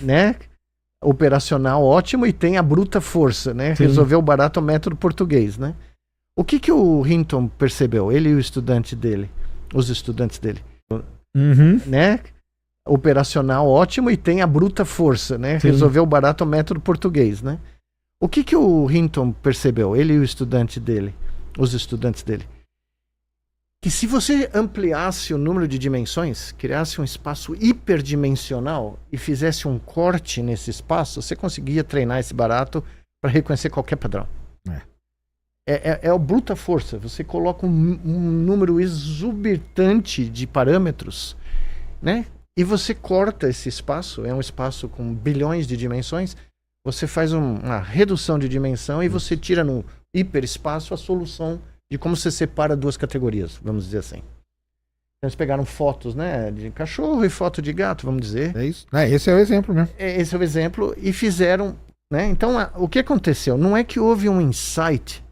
né? Operacional ótimo, e tem a bruta força, né? Sim. Resolveu o barato método português, né? O que o Hinton percebeu? Ele e os estudantes dele, né? Operacional ótimo, e tem a bruta força, né? Sim. Resolveu o barato método português, né? O que o Hinton percebeu? Ele e os estudantes dele, que se você ampliasse o número de dimensões, criasse um espaço hiperdimensional e fizesse um corte nesse espaço, você conseguia treinar esse barato para reconhecer qualquer padrão. É a bruta força. Você coloca um número exorbitante de parâmetros, né? E você corta esse espaço, é um espaço com bilhões de dimensões, você faz uma redução de dimensão e você tira no hiperespaço a solução de como você separa duas categorias, vamos dizer assim. Então, eles pegaram fotos, né, de cachorro e foto de gato, vamos dizer. É isso. Esse é o exemplo mesmo. Esse é o exemplo, e fizeram, né? Então, o que aconteceu? Não é que houve um insight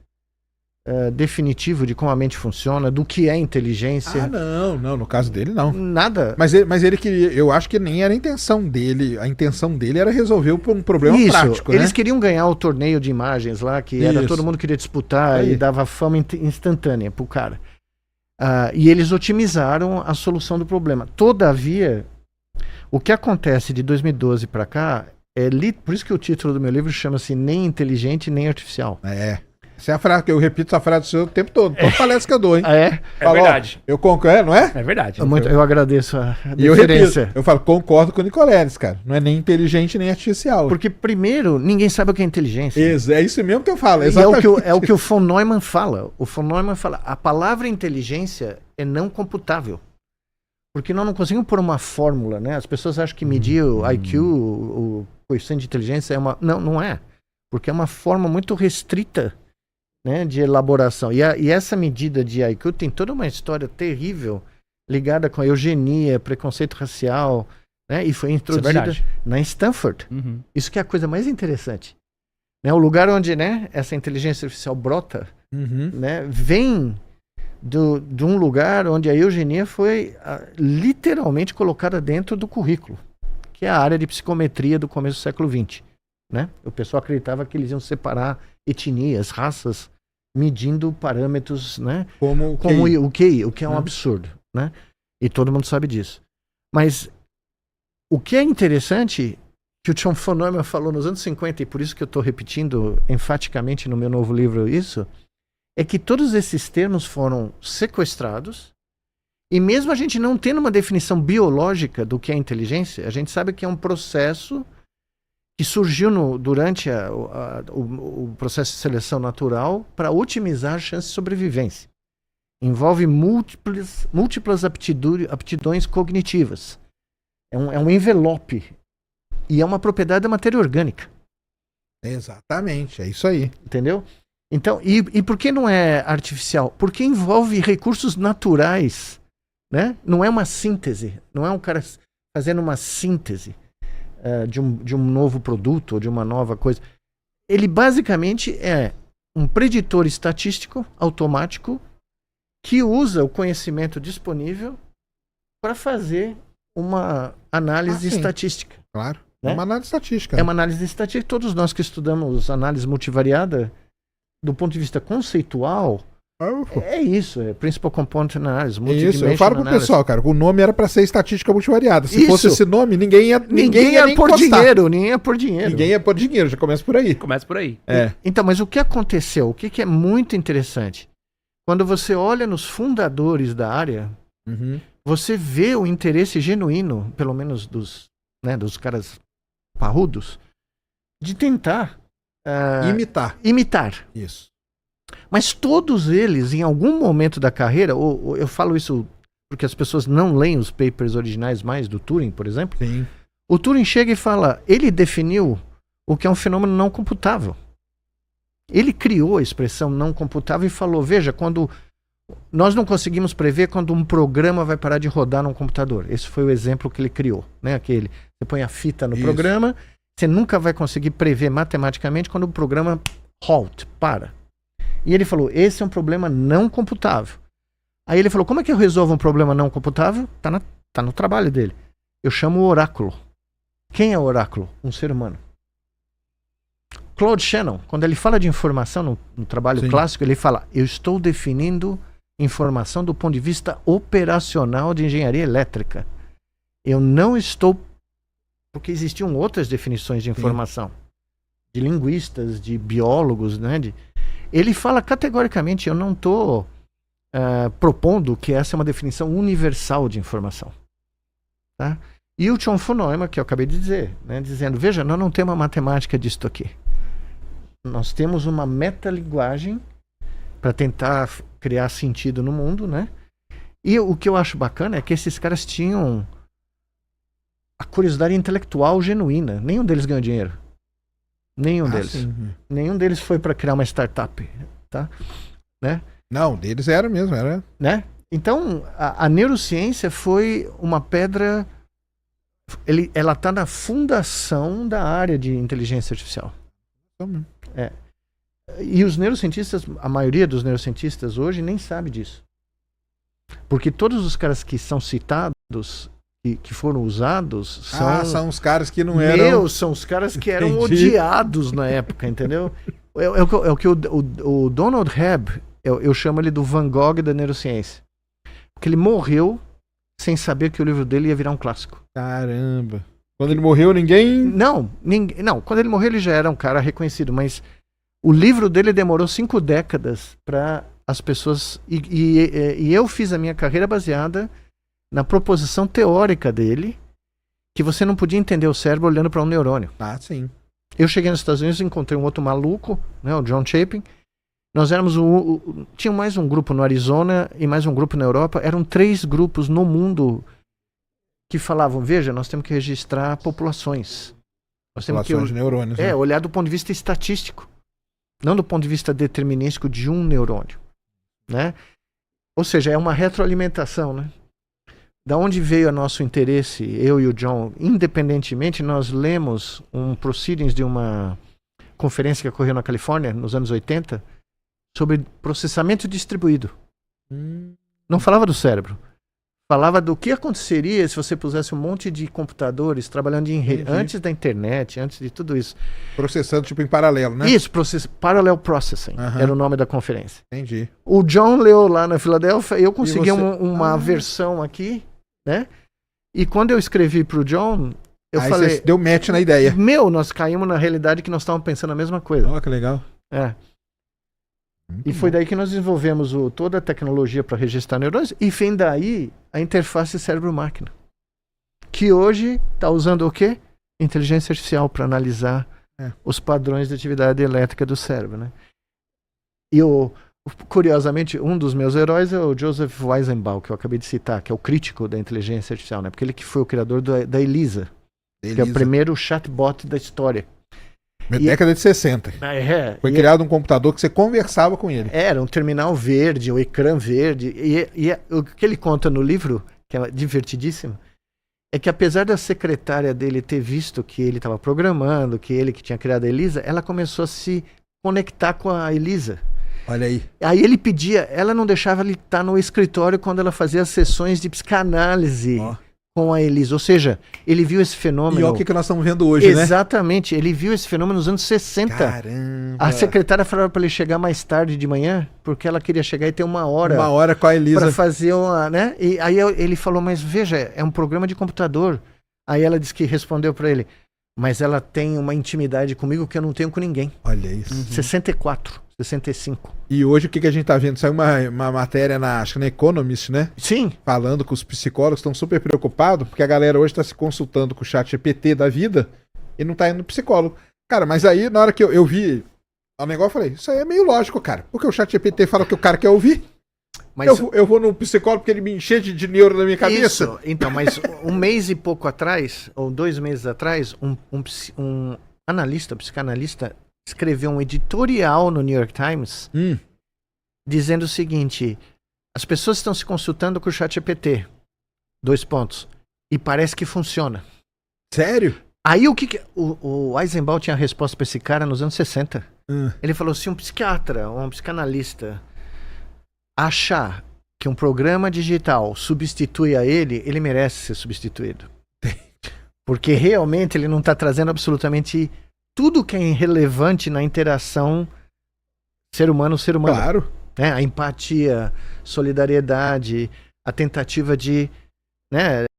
definitivo de como a mente funciona, do que é inteligência. Não, no caso dele não. Nada. Mas ele queria, eu acho que nem era a intenção dele. A intenção dele era resolver um problema prático, né? Eles queriam ganhar o torneio de imagens lá, que era todo mundo queria disputar e dava fama instantânea pro cara. E eles otimizaram a solução do problema. Todavia, o que acontece de 2012 para cá por isso que o título do meu livro chama-se Nem Inteligente Nem Artificial. Essa é a frase que eu repito, a frase do seu o tempo todo. Toda palestra que eu dou, hein? É verdade. Eu concordo, não é? É verdade. Eu agradeço a E eu diferença. repito, eu falo, concordo com o Nicoleles, cara. Não é nem inteligente nem artificial. Porque, primeiro, ninguém sabe o que é inteligência. É isso mesmo que eu falo, exatamente. E é o que o von Neumann fala. O von Neumann fala, a palavra inteligência é não computável. Porque nós não conseguimos pôr uma fórmula, né? As pessoas acham que medir o IQ, o coeficiente de inteligência, não é. Porque é uma forma muito restrita, né, de elaboração. E essa medida de IQ tem toda uma história terrível ligada com a eugenia, preconceito racial, né, e foi introduzida na Stanford. Isso que é a coisa mais interessante. Né, o lugar onde, né, essa inteligência artificial brota, né, vem de um lugar onde a eugenia foi literalmente colocada dentro do currículo, que é a área de psicometria do começo do século XX. Né? O pessoal acreditava que eles iam separar etnias, raças, medindo parâmetros, né? Como o QI, o que é um absurdo, né? E todo mundo sabe disso. Mas o que é interessante, que o John von Neumann falou nos anos 50, e por isso que eu estou repetindo enfaticamente no meu novo livro isso, é que todos esses termos foram sequestrados, e mesmo a gente não tendo uma definição biológica do que é inteligência, a gente sabe que é um processo que surgiu durante o processo de seleção natural para otimizar as chances de sobrevivência. Envolve múltiplas aptidões cognitivas. É um envelope. E é uma propriedade da matéria orgânica. Exatamente, é isso aí. Entendeu? Então, e por que não é artificial? Porque envolve recursos naturais. Né? Não é uma síntese. Não é um cara fazendo uma síntese de um novo produto ou de uma nova coisa. Ele basicamente é um preditor estatístico automático que usa o conhecimento disponível para fazer uma análise estatística. Claro, né? É uma análise estatística. É uma análise estatística. Todos nós que estudamos análise multivariada, do ponto de vista conceitual, é isso, é Principal Component Analysis, Isso, eu falo pro pessoal, cara, o nome era para ser estatística multivariada. Se fosse esse nome, ninguém ia pôr dinheiro, ninguém ia pôr dinheiro. Ninguém ia pôr dinheiro, já começa por aí. Então, mas o que aconteceu? O que é muito interessante? Quando você olha nos fundadores da área, você vê o interesse genuíno, pelo menos dos caras parrudos, de tentar imitar. Isso. Mas todos eles, em algum momento da carreira, ou eu falo isso porque as pessoas não leem os papers originais mais do Turing, por exemplo. Sim. O Turing chega e fala, ele definiu o que é um fenômeno não computável. Ele criou a expressão não computável e falou, veja, quando nós não conseguimos prever quando um programa vai parar de rodar num computador. Esse foi o exemplo que ele criou, né? Você põe a fita no programa, você nunca vai conseguir prever matematicamente quando o programa para. E ele falou, esse é um problema não computável. Aí ele falou, como é que eu resolvo um problema não computável? Tá no trabalho dele. Eu chamo o oráculo. Quem é o oráculo? Um ser humano. Claude Shannon, quando ele fala de informação no trabalho clássico, ele fala, eu estou definindo informação do ponto de vista operacional de engenharia elétrica. Eu não estou... Porque existiam outras definições de informação. De linguistas, de biólogos, né? Ele fala categoricamente, eu não estou propondo que essa é uma definição universal de informação. Tá? E o John von Neumann, que eu acabei de dizer, né? Dizendo, veja, nós não temos uma matemática disto aqui. Nós temos uma metalinguagem para tentar criar sentido no mundo, né? E o que eu acho bacana é que esses caras tinham a curiosidade intelectual genuína. Nenhum deles ganhou dinheiro. Nenhum deles. Sim. Nenhum deles foi para criar uma startup, tá? Né? Não, deles era mesmo, era. Né? Então, a neurociência foi uma pedra... ela está na fundação da área de inteligência artificial. E os neurocientistas, a maioria dos neurocientistas hoje nem sabe disso. Porque todos os caras que são citados, que foram usados, são os caras que não eram... são os caras que eram odiados na época, entendeu? É o que o Donald Hebb, eu chamo ele do Van Gogh da neurociência. Porque ele morreu sem saber que o livro dele ia virar um clássico. Caramba. Quando ele morreu, ninguém... Não, quando ele morreu ele já era um cara reconhecido, mas o livro dele demorou 5 décadas para as pessoas... E eu fiz a minha carreira baseada na proposição teórica dele, que você não podia entender o cérebro olhando para um neurônio. Ah, sim. Eu cheguei nos Estados Unidos e encontrei um outro maluco, né, o John Chapin. Nós éramos tinha mais um grupo no Arizona e mais um grupo na Europa. Eram 3 grupos no mundo que falavam, veja, nós temos que registrar populações. Nós temos que de neurônios, né? olhar do ponto de vista estatístico, não do ponto de vista determinístico de um neurônio, né? Ou seja, é uma retroalimentação, né? Da onde veio o nosso interesse, eu e o John, independentemente, nós lemos um proceedings de uma conferência que ocorreu na Califórnia, nos anos 80, sobre processamento distribuído. Não falava do cérebro. Falava do que aconteceria se você pusesse um monte de computadores trabalhando em rede, antes da internet, antes de tudo isso. Processando tipo em paralelo, né? Isso, Parallel Processing, era o nome da conferência. Entendi. O John leu lá na Filadélfia, eu consegui uma versão aqui, né? E quando eu escrevi pro John, eu falei... Você deu match na ideia. Nós caímos na realidade que nós estávamos pensando a mesma coisa. Olha que legal. E foi daí que nós desenvolvemos toda a tecnologia para registrar neurônios e vem daí a interface cérebro-máquina. Que hoje está usando o quê? Inteligência artificial para analisar os padrões de atividade elétrica do cérebro, né? E curiosamente, um dos meus heróis é o Joseph Weizenbaum, que eu acabei de citar, que é o crítico da inteligência artificial, né? Porque ele que foi o criador da Elisa, que é o primeiro chatbot da história. Década de 60. Foi criado um computador que você conversava com ele. Era um terminal verde, um ecrã verde. E o que ele conta no livro, que é divertidíssimo, é que apesar da secretária dele ter visto que ele estava programando, que ele que tinha criado a Elisa, ela começou a se conectar com a Elisa. Olha aí. Aí ele pedia, ela não deixava ele estar no escritório quando ela fazia as sessões de psicanálise com a Elisa. Ou seja, ele viu esse fenômeno... E olha o que nós estamos vendo hoje, Exatamente. Ele viu esse fenômeno nos anos 60. Caramba! A secretária falava para ele chegar mais tarde de manhã, porque ela queria chegar e ter uma hora... Uma hora com a Elisa. Para fazer uma... né? E aí ele falou, mas veja, é um programa de computador. Aí ela disse que respondeu para ele, mas ela tem uma intimidade comigo que eu não tenho com ninguém. Olha isso. 64, 65. E hoje o que a gente tá vendo? Saiu uma matéria acho que na Economist, né? Sim. Falando que os psicólogos estão super preocupados, porque a galera hoje está se consultando com o chat GPT da vida e não tá indo no psicólogo. Cara, mas aí na hora que eu vi o negócio, eu falei, isso aí é meio lógico, cara. Porque o chat GPT fala que o cara quer ouvir. Mas eu vou no psicólogo porque ele me enche de neuro na minha cabeça. Isso, então, mas um mês e pouco atrás, ou 2 meses atrás, um analista, psicanalista, escreveu um editorial no New York Times dizendo o seguinte, as pessoas estão se consultando com o ChatGPT, 2 pontos, e parece que funciona. Sério? Aí o Eisenbaum tinha a resposta para esse cara nos anos 60. Ele falou, se um psiquiatra, um psicanalista achar que um programa digital substitui a ele, ele merece ser substituído. Porque realmente ele não está trazendo absolutamente tudo que é relevante na interação ser humano-ser humano. Claro. Né? A empatia, solidariedade, a tentativa de, né,